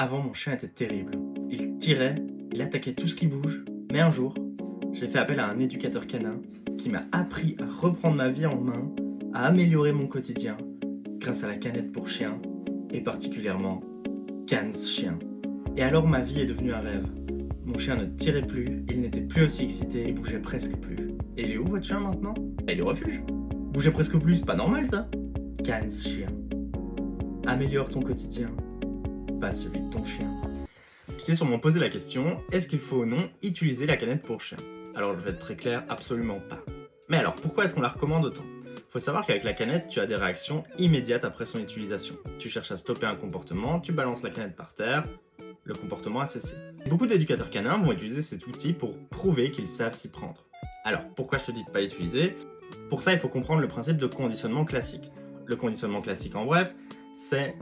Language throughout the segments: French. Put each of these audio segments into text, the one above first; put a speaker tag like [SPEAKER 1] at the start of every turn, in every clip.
[SPEAKER 1] Avant, mon chien était terrible. Il tirait, il attaquait tout ce qui bouge. Mais un jour, j'ai fait appel à un éducateur canin qui m'a appris à reprendre ma vie en main, à améliorer mon quotidien grâce à la canette pour chien et particulièrement Cans Chien. Et alors ma vie est devenue un rêve. Mon chien ne tirait plus, il n'était plus aussi excité et bougeait presque plus. Et il est où votre chien maintenant? Il est au refuge. Bougeait presque plus, c'est pas normal ça. Cans Chien. Améliore ton quotidien, pas celui de ton chien. Tu t'es sûrement posé la question, est-ce qu'il faut ou non utiliser la canette pour chien? Alors je vais être très clair, absolument pas. Mais alors pourquoi est-ce qu'on la recommande autant? Faut savoir qu'avec la canette, tu as des réactions immédiates après son utilisation. Tu cherches à stopper un comportement, tu balances la canette par terre, le comportement a cessé. Beaucoup d'éducateurs canins vont utiliser cet outil pour prouver qu'ils savent s'y prendre. Alors pourquoi je te dis de ne pas l'utiliser? Pour ça, il faut comprendre le principe de conditionnement classique. Le conditionnement classique en bref, c'est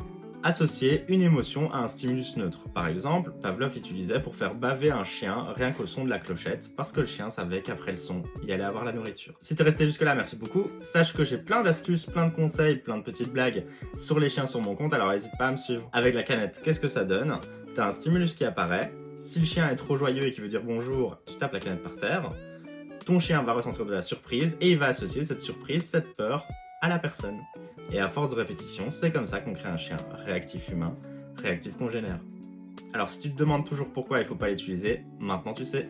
[SPEAKER 1] associer une émotion à un stimulus neutre. Par exemple, Pavlov l'utilisait pour faire baver un chien rien qu'au son de la clochette, parce que le chien savait qu'après le son, il allait avoir la nourriture. Si t'es resté jusque là, merci beaucoup. Sache que j'ai plein d'astuces, plein de conseils, plein de petites blagues sur les chiens sur mon compte, alors n'hésite pas à me suivre. Avec la canette, qu'est-ce que ça donne? T'as un stimulus qui apparaît. Si le chien est trop joyeux et qu'il veut dire bonjour, tu tapes la canette par terre. Ton chien va ressentir de la surprise et il va associer cette surprise, cette peur à la personne. Et à force de répétition, c'est comme ça qu'on crée un chien réactif humain, réactif congénère. Alors si tu te demandes toujours pourquoi il ne faut pas l'utiliser, maintenant tu sais.